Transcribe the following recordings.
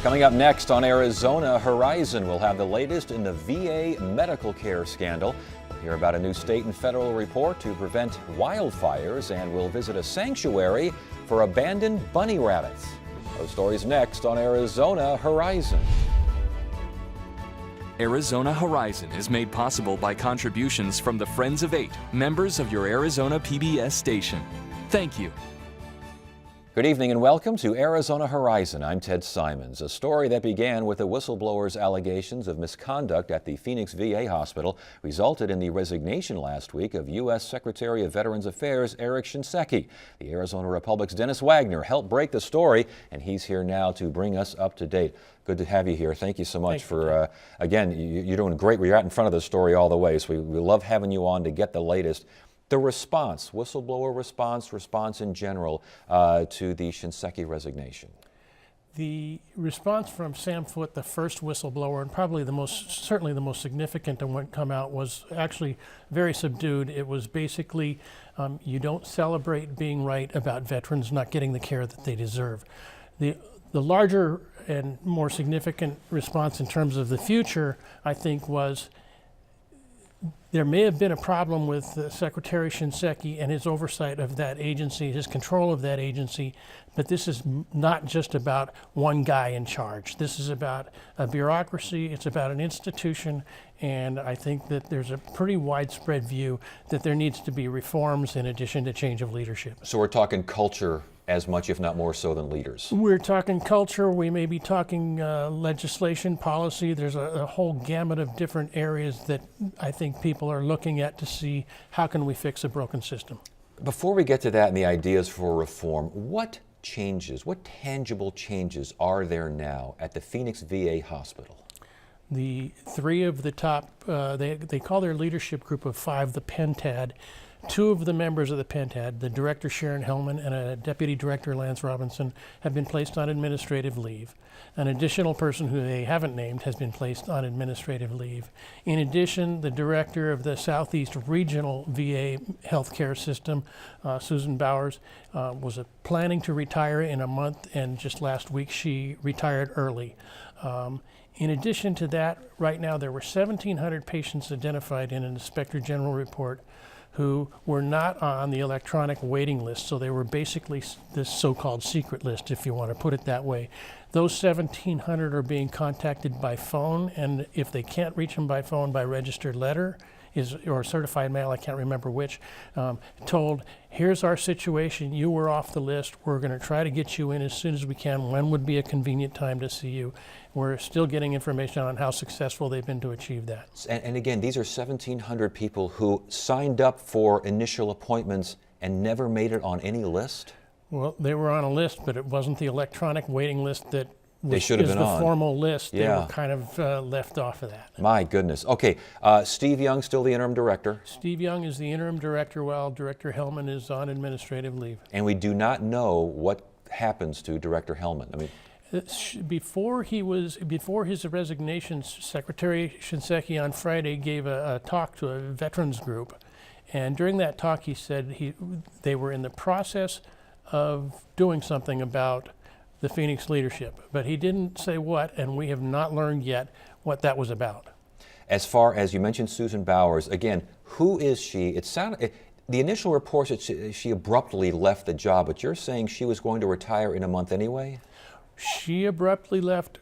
Coming up next on Arizona Horizon, we'll have the latest in the VA medical care scandal. We'll hear about a new state and federal report to prevent wildfires, and we'll visit a sanctuary for abandoned bunny rabbits. Those stories next on Arizona Horizon. Arizona Horizon is made possible by contributions from the Friends of Eight, members of your Arizona PBS station. Thank you. Good evening and welcome to Arizona Horizon. I'm Ted Simons. A story that began with a whistleblower's allegations of misconduct at the Phoenix VA hospital resulted in the resignation last week of U.S. Secretary of Veterans Affairs Eric Shinseki. The Arizona Republic's Dennis Wagner helped break the story, and he's here now to bring us up to date. Good to have you here. Thank you so much for, again, you're doing great. We're out in front of the story all the way, so we love having you on to get the latest. The response, whistleblower response in general to the Shinseki resignation. The response from Sam Foote, the first whistleblower, and probably certainly the most significant and what come out, was actually very subdued. It was basically, you don't celebrate being right about veterans not getting the care that they deserve. The larger and more significant response in terms of the future, I think, was there may have been a problem with Secretary Shinseki and his oversight of that agency, his control of that agency, but this is not just about one guy in charge. This is about a bureaucracy, it's about an institution, and I think that there's a pretty widespread view that there needs to be reforms in addition to change of leadership. So we're talking culture as much, if not more so, than leaders. We're talking culture, we may be talking legislation, policy. There's a whole gamut of different areas that I think people are looking at to see how can we fix a broken system. Before we get to that and the ideas for reform, what changes, what tangible changes are there now at the Phoenix VA hospital? The three of the top, they call their leadership group of five the Pentad. Two of the members of the Pentad, the director Sharon Hellman and a deputy director Lance Robinson, have been placed on administrative leave. An additional person who they haven't named has been placed on administrative leave. In addition, the director of the Southeast Regional VA healthcare system, Susan Bowers, was planning to retire in a month, and just last week she retired early. In addition to that, right now there were 1,700 patients identified in an Inspector General report who were not on the electronic waiting list, so they were basically this so-called secret list, if you want to put it that way. Those 1,700 are being contacted by phone, and if they can't reach them by phone, by registered letter or certified mail, I can't remember which, told, here's our situation, you were off the list, we're going to try to get you in as soon as we can, when would be a convenient time to see you. We're still getting information on how successful they've been to achieve that. And again, these are 1,700 people who signed up for initial appointments and never made it on any list? Well, they were on a list, but it wasn't the electronic waiting list that they should have been the on. Formal list. Yeah. They were kind of left off of that. My goodness. Okay, Steve Young, still the interim director. Steve Young is the interim director, while Director Hellman is on administrative leave. And we do not know what happens to Director Hellman. I mean, before his resignation, Secretary Shinseki on Friday gave a talk to a veterans group, and during that talk he said they were in the process of doing something about the Phoenix leadership, but he didn't say what, and we have not learned yet what that was about. As far as you mentioned Susan Bowers, again, who is she? It sounded, the initial reports that she abruptly left the job, but you're saying she was going to retire in a month anyway? She abruptly left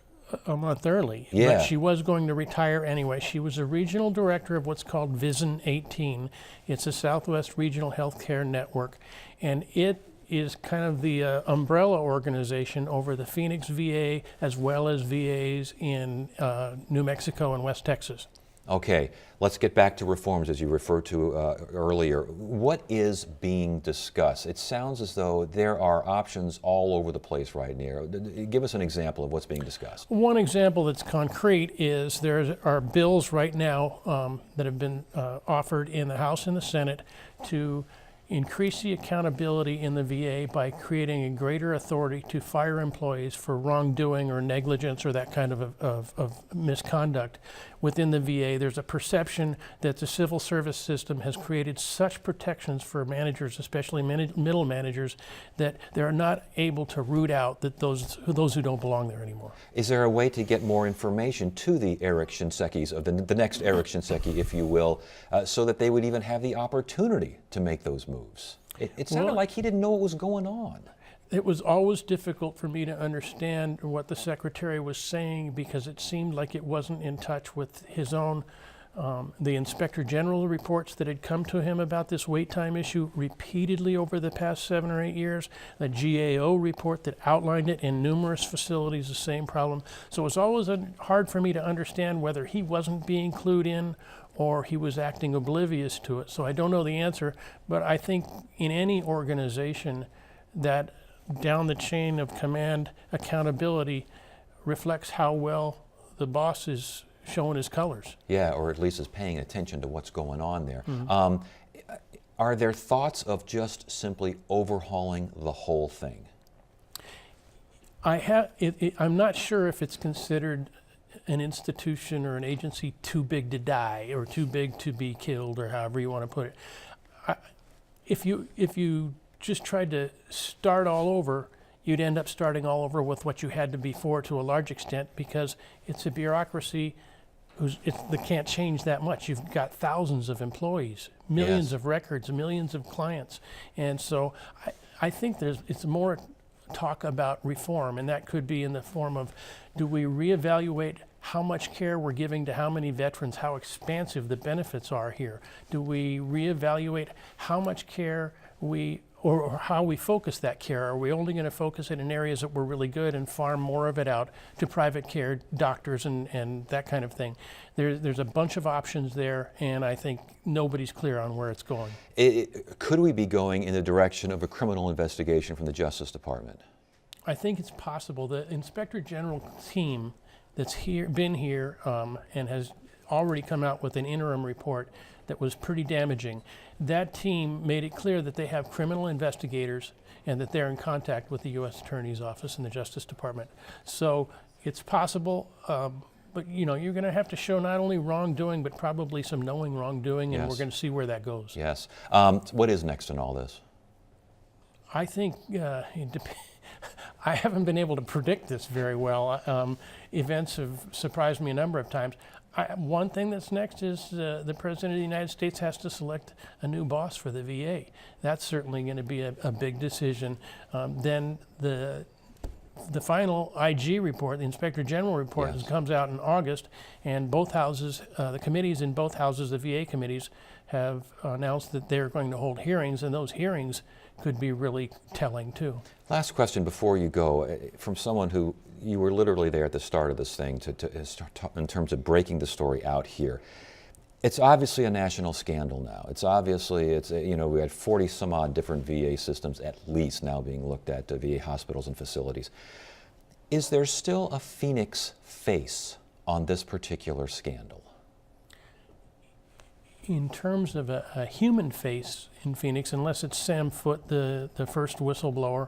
a month early, but she was going to retire anyway. She was a regional director of what's called VISN 18. It's a Southwest Regional Healthcare Network, and it is kind of the umbrella organization over the Phoenix VA as well as VAs in New Mexico and West Texas. Okay, let's get back to reforms as you referred to earlier. What is being discussed? It sounds as though there are options all over the place right now. Give us an example of what's being discussed. One example that's concrete is there are bills right now that have been offered in the House and the Senate to increase the accountability in the VA by creating a greater authority to fire employees for wrongdoing or negligence or that kind of misconduct. within the VA, there's a perception that the civil service system has created such protections for managers, especially middle managers, that they're not able to root out that those who don't belong there anymore. Is there a way to get more information to the Eric Shinsekis, of the next Eric Shinseki, if you will, so that they would even have the opportunity to make those moves? It sounded like he didn't know what was going on. It was always difficult for me to understand what the secretary was saying because it seemed like it wasn't in touch with his own, the Inspector General reports that had come to him about this wait time issue repeatedly over the past 7 or 8 years, the GAO report that outlined it in numerous facilities, the same problem. So it was always hard for me to understand whether he wasn't being clued in or he was acting oblivious to it. So I don't know the answer, but I think in any organization that down the chain of command accountability reflects how well the boss is showing his colors. Yeah, or at least is paying attention to what's going on there. Are there thoughts of just simply overhauling the whole thing? I'm not sure if it's considered an institution or an agency too big to die or too big to be killed, or however you want to put it. If you just tried to start all over, you'd end up starting all over with what you had to before to a large extent, because it's a bureaucracy that can't change that much. You've got thousands of employees, millions of records, millions of clients. And so I think it's more talk about reform, and that could be in the form of, do we reevaluate how much care we're giving to how many veterans, how expansive the benefits are here? Do we reevaluate how much care or how we focus that care? Are we only going to focus it in areas that were really good and farm more of it out to private care doctors and that kind of thing? There's a bunch of options there, and I think nobody's clear on where it's going. Could we be going in the direction of a criminal investigation from the Justice Department? I think it's possible. The Inspector General team that's been here and has already come out with an interim report that was pretty damaging. That team made it clear that they have criminal investigators and that they're in contact with the U.S. Attorney's Office and the Justice Department. So it's possible, but you're going to have to show not only wrongdoing, but probably some knowing wrongdoing, and we're going to see where that goes. Yes. What is next in all this? I think I haven't been able to predict this very well. Events have surprised me a number of times. One thing that's next is the President of the United States has to select a new boss for the VA. That's certainly going to be a big decision. Then the final IG report, the Inspector General report, comes out in August, and both houses, the committees in both houses, the VA committees, have announced that they're going to hold hearings, and those hearings could be really telling too. Last question before you go, from someone who you were literally there at the start of this thing in terms of breaking the story out here. It's obviously a national scandal now. We had 40 some odd different VA systems at least now being looked at, VA hospitals and facilities. Is there still a Phoenix face on this particular scandal? In terms of a human face in Phoenix, unless it's Sam Foote, the first whistleblower,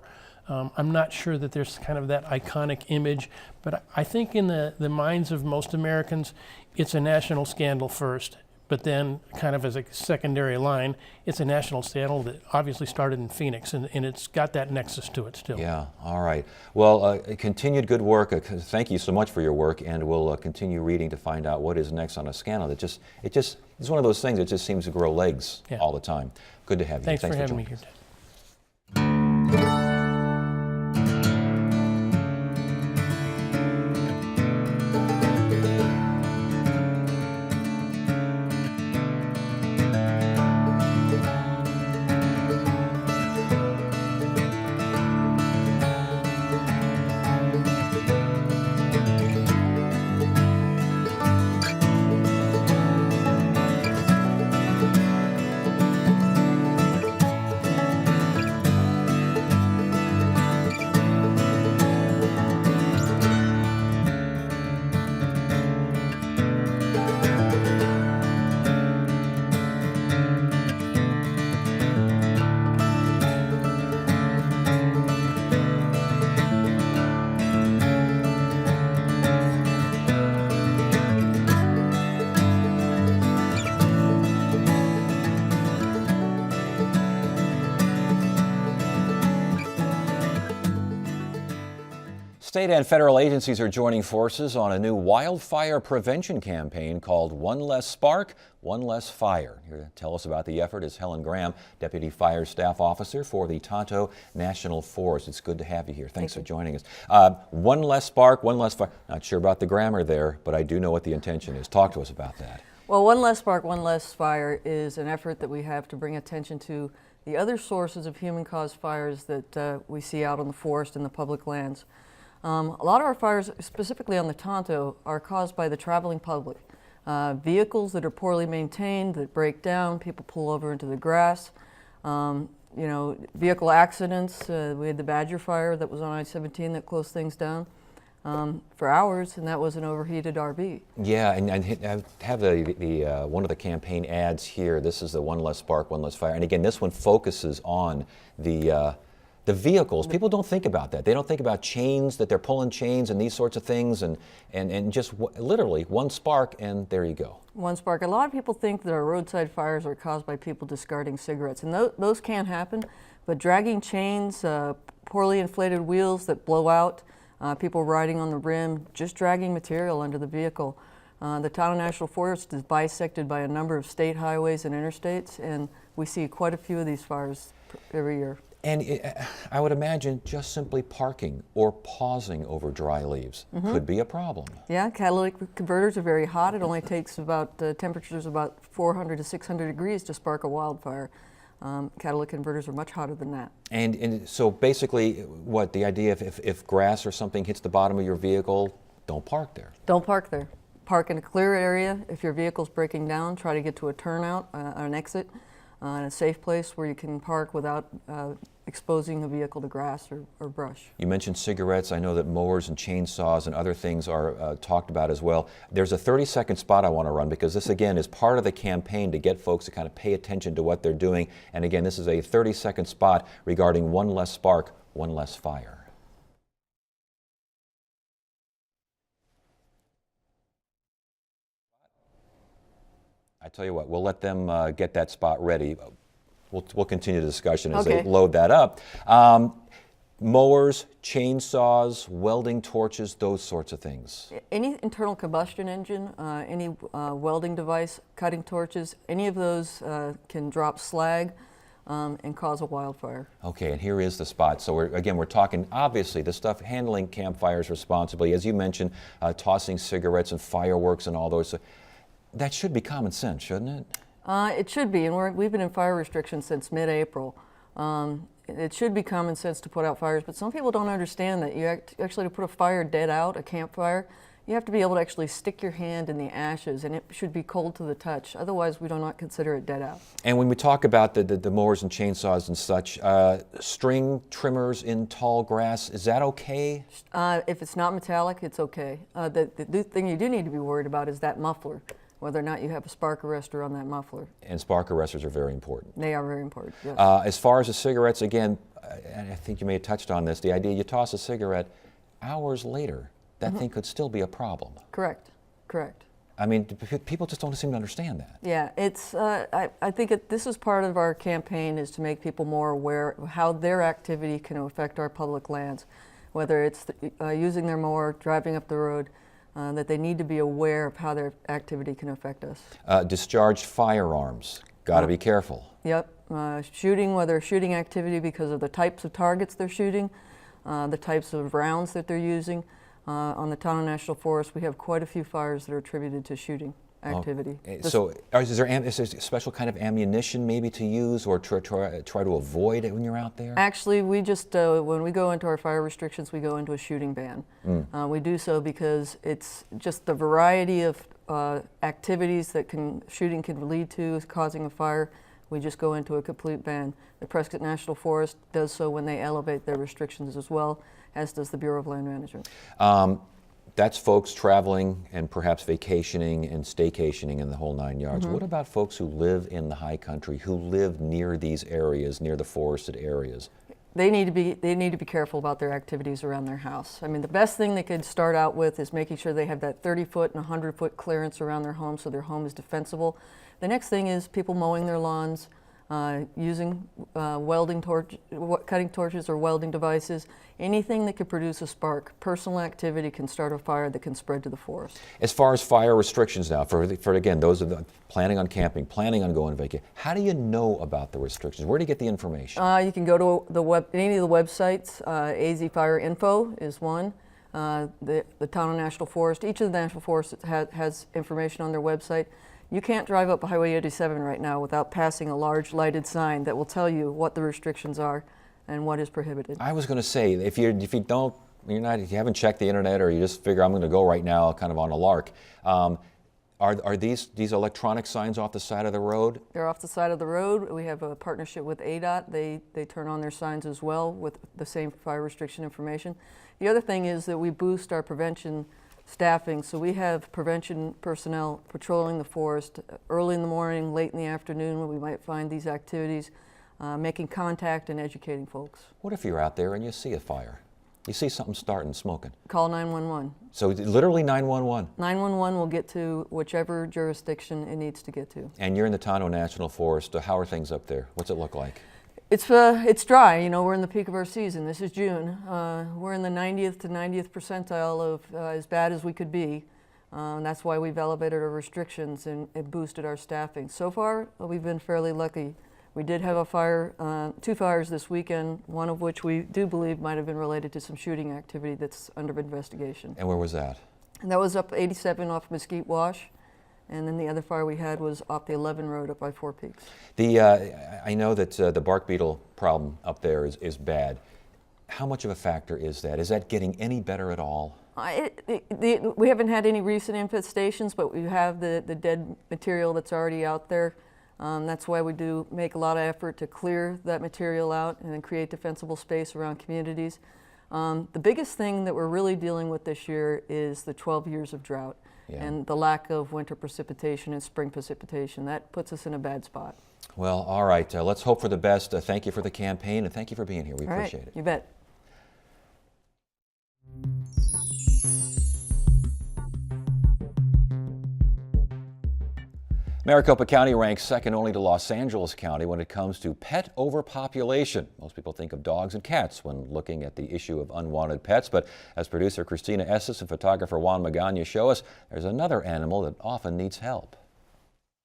I'm not sure that there's kind of that iconic image, but I think in the minds of most Americans, it's a national scandal first, but then kind of as a secondary line, it's a national scandal that obviously started in Phoenix, and it's got that nexus to it still. Yeah, all right. Well, continued good work. Thank you so much for your work, and we'll continue reading to find out what is next on a scandal that it's one of those things that just seems to grow legs all the time. Good to have you. Thanks for having me here. State and federal agencies are joining forces on a new wildfire prevention campaign called One Less Spark, One Less Fire. Here to tell us about the effort is Helen Graham, Deputy Fire Staff Officer for the Tonto National Forest. It's good to have you here. Thanks for joining us. One Less Spark, One Less Fire. Not sure about the grammar there, but I do know what the intention is. Talk to us about that. Well, One Less Spark, One Less Fire is an effort that we have to bring attention to the other sources of human-caused fires that we see out on the forest and the public lands. A lot of our fires, specifically on the Tonto, are caused by the traveling public. Vehicles that are poorly maintained, that break down, people pull over into the grass. Vehicle accidents. We had the Badger fire that was on I-17 that closed things down for hours, and that was an overheated RV. Yeah, and I have the one of the campaign ads here. This is the One Less Spark, One Less Fire. And again, this one focuses on the vehicles. People don't think about that. They don't think about chains, that they're pulling chains and these sorts of things, and just literally one spark and there you go. One spark. A lot of people think that our roadside fires are caused by people discarding cigarettes, and those can happen, but dragging chains, poorly inflated wheels that blow out, people riding on the rim, just dragging material under the vehicle. The Tonto National Forest is bisected by a number of state highways and interstates, and we see quite a few of these fires every year. And I would imagine just simply parking or pausing over dry leaves could be a problem. Yeah, catalytic converters are very hot. It only takes about temperatures about 400 to 600 degrees to spark a wildfire. Catalytic converters are much hotter than that. And so basically, what the idea, if grass or something hits the bottom of your vehicle, don't park there. Don't park there. Park in a clear area. If your vehicle's breaking down, try to get to a turnout, an exit, in a safe place where you can park without exposing the vehicle to grass or brush. You mentioned cigarettes. I know that mowers and chainsaws and other things are talked about as well. There's a 30-second spot I want to run because this, again, is part of the campaign to get folks to kind of pay attention to what they're doing. And again, this is a 30-second spot regarding One Less Spark, One Less Fire. I tell you what, we'll let them get that spot ready. We'll continue the discussion as they load that up. Mowers, chainsaws, welding torches, those sorts of things. Any internal combustion engine, any welding device, cutting torches, any of those can drop slag and cause a wildfire. Okay, and here is the spot. So we're talking, obviously, the stuff handling campfires responsibly. As you mentioned, tossing cigarettes and fireworks and all those. That should be common sense, shouldn't it? It should be, and we've been in fire restrictions since mid-April. It should be common sense to put out fires, but some people don't understand that. Actually, to put a fire dead out, a campfire, you have to be able to actually stick your hand in the ashes, and it should be cold to the touch. Otherwise, we do not consider it dead out. And when we talk about the mowers and chainsaws and such, string trimmers in tall grass, is that okay? If it's not metallic, it's okay. The thing you do need to be worried about is that muffler, whether or not you have a spark arrestor on that muffler. And spark arrestors are very important. They are very important, yes. As far as the cigarettes, again, and I think you may have touched on this, the idea you toss a cigarette, hours later, that thing could still be a problem. Correct, correct. I mean, people just don't seem to understand that. Yeah, it's, I think this is part of our campaign, is to make people more aware of how their activity can affect our public lands, whether it's using their mower, driving up the road, that they need to be aware of how their activity can affect us. Discharged firearms, got to be careful. Yep, shooting, whether shooting activity because of the types of targets they're shooting, the types of rounds that they're using. On the Tonto National Forest, we have quite a few fires that are attributed to shooting activity. So is there a special kind of ammunition maybe to use or try to avoid it when you're out there? Actually, we just, when we go into our fire restrictions, we go into a shooting ban. We do so because it's just the variety of activities that shooting can lead to is causing a fire. We just go into a complete ban. The Prescott National Forest does so when they elevate their restrictions as well, as does the Bureau of Land Management. That's folks traveling and perhaps vacationing and staycationing in the whole 9 yards. What about folks who live in the high country, who live near these areas, near the forested areas? They need to be careful about their activities around their house. I mean, the best thing they could start out with is making sure they have that 30-foot and 100-foot clearance around their home so their home is defensible. The next thing is people mowing their lawns, using cutting torches or welding devices, anything that could produce a spark. Personal activity can start a fire that can spread to the forest. As far as fire restrictions now, for again, those of planning on camping, planning on going vacation, how do you know about the restrictions? Where do you get the information? You can go to any of the websites. AZ Fire Info is one. The Town National Forest, each of the national forests has information on their website. You can't drive up Highway 87 right now without passing a large lighted sign that will tell you what the restrictions are and what is prohibited. I was going to say, if you haven't checked the internet, or you just figure I'm going to go right now, kind of on a lark, are these electronic signs off the side of the road? They're off the side of the road. We have a partnership with ADOT. They turn on their signs as well with the same fire restriction information. The other thing is that we boost our prevention staffing, so we have prevention personnel patrolling the forest early in the morning, late in the afternoon when we might find these activities, making contact and educating folks. What if you're out there and you see a fire? You see something starting, smoking? Call 911. So literally 911? 911 will get to whichever jurisdiction it needs to get to. And you're in the Tonto National Forest. How are things up there? What's it look like? It's dry, you know, we're in the peak of our season. This is June. We're in the 90th to 90th percentile of as bad as we could be. That's why we've elevated our restrictions and boosted our staffing. So far, we've been fairly lucky. We did have a fire, 2 fires this weekend, one of which we do believe might have been related to some shooting activity that's under investigation. And where was that? And that was up 87 off Mesquite Wash. And then the other fire we had was off the 11 road up by Four Peaks. I know that the bark beetle problem up there is bad. How much of a factor is that? Is that getting any better at all? We haven't had any recent infestations, but we have the dead material that's already out there. That's why we do make a lot of effort to clear that material out and then create defensible space around communities. The biggest thing that we're really dealing with this year is the 12 years of drought. Yeah. And the lack of winter precipitation and spring precipitation. That puts us in a bad spot. Well, all right. Let's hope for the best. Thank you for the campaign, and thank you for being here. We appreciate it. You bet. Maricopa County ranks second only to Los Angeles County when it comes to pet overpopulation. Most people think of dogs and cats when looking at the issue of unwanted pets, but as producer Christina Estes and photographer Juan Magana show us, there's another animal that often needs help.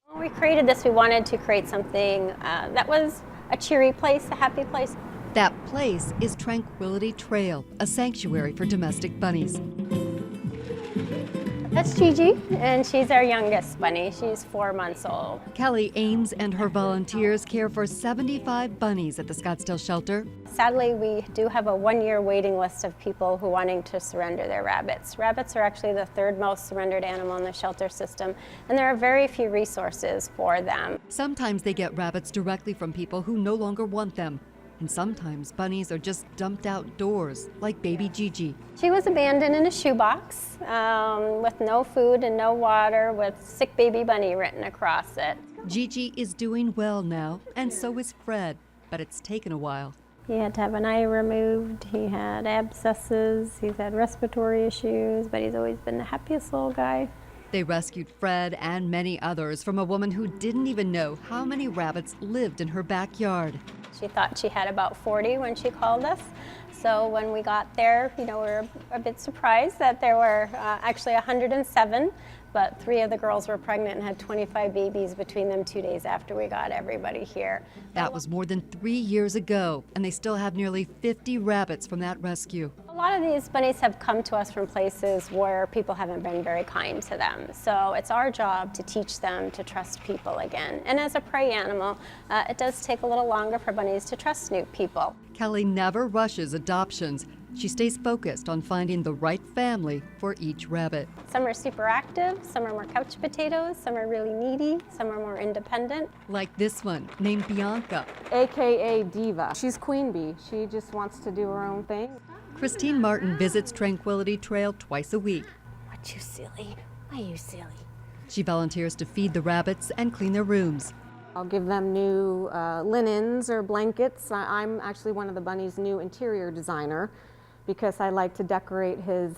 When we created this, we wanted to create something that was a cheery place, a happy place. That place is Tranquility Trail, a sanctuary for domestic bunnies. That's Gigi, and she's our youngest bunny. She's 4 months old. Kelly Ames and her volunteers care for 75 bunnies at the Scottsdale shelter. Sadly, we do have a 1-year waiting list of people who are wanting to surrender their rabbits. Rabbits are actually the 3rd most surrendered animal in the shelter system, and there are very few resources for them. Sometimes they get rabbits directly from people who no longer want them. And sometimes bunnies are just dumped outdoors, like baby Gigi. She was abandoned in a shoebox with no food and no water, with sick baby bunny written across it. Gigi is doing well now, and so is Fred, but it's taken a while. He had to have an eye removed, he had abscesses, he's had respiratory issues, but he's always been the happiest little guy. They rescued Fred and many others from a woman who didn't even know how many rabbits lived in her backyard. She thought she had about 40 when she called us. So when we got there, you know, we were a bit surprised that there were actually 107, but 3 of the girls were pregnant and had 25 babies between them 2 days after we got everybody here. That was more than 3 years ago, and they still have nearly 50 rabbits from that rescue. A lot of these bunnies have come to us from places where people haven't been very kind to them. So it's our job to teach them to trust people again. And as a prey animal, it does take a little longer for bunnies to trust new people. Kelly never rushes adoptions. She stays focused on finding the right family for each rabbit. Some are super active, some are more couch potatoes, some are really needy, some are more independent. Like this one, named Bianca. AKA Diva. She's queen bee. She just wants to do her own thing. Christine Martin visits Tranquility Trail twice a week. What, you silly? Why you silly? She volunteers to feed the rabbits and clean their rooms. I'll give them new linens or blankets. I'm actually one of the bunny's new interior designer because I like to decorate his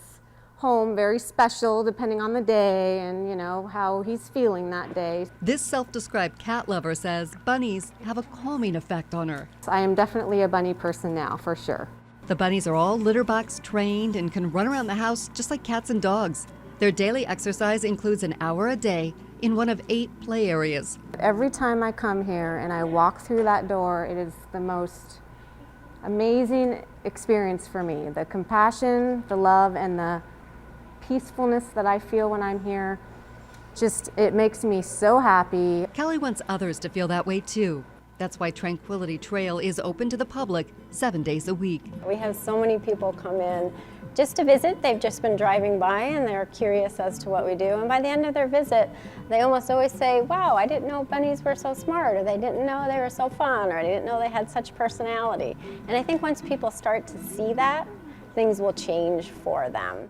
home very special depending on the day and, you know, how he's feeling that day. This self-described cat lover says bunnies have a calming effect on her. I am definitely a bunny person now, for sure. The bunnies are all litter box trained and can run around the house just like cats and dogs. Their daily exercise includes an hour a day in one of 8 play areas. Every time I come here and I walk through that door, it is the most amazing experience for me. The compassion, the love, and the peacefulness that I feel when I'm here, just, it makes me so happy. Kelly wants others to feel that way too. That's why Tranquility Trail is open to the public 7 days a week. We have so many people come in just to visit. They've just been driving by and they're curious as to what we do. And by the end of their visit, they almost always say, wow, I didn't know bunnies were so smart, or they didn't know they were so fun, or I didn't know they had such personality. And I think once people start to see that, things will change for them.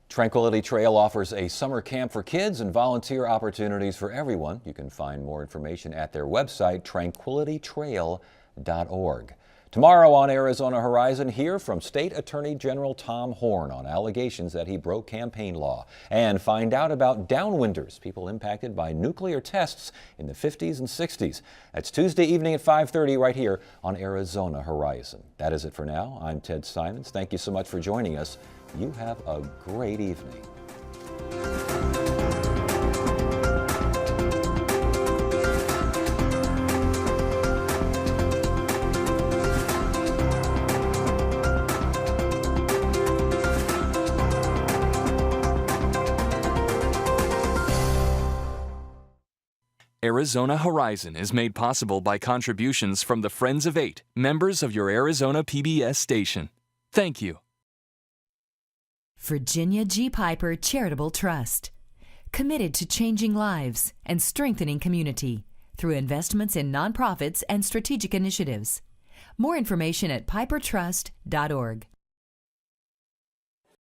Tranquility Trail offers a summer camp for kids and volunteer opportunities for everyone. You can find more information at their website, tranquilitytrail.org. Tomorrow on Arizona Horizon, hear from State Attorney General Tom Horne on allegations that he broke campaign law, and find out about downwinders, people impacted by nuclear tests in the 50s and 60s. That's Tuesday evening at 5:30 right here on Arizona Horizon. That is it for now. I'm Ted Simons. Thank you so much for joining us. You have a great evening. Arizona Horizon is made possible by contributions from the Friends of 8, members of your Arizona PBS station. Thank you. Virginia G. Piper Charitable Trust. Committed to changing lives and strengthening community through investments in nonprofits and strategic initiatives. More information at pipertrust.org.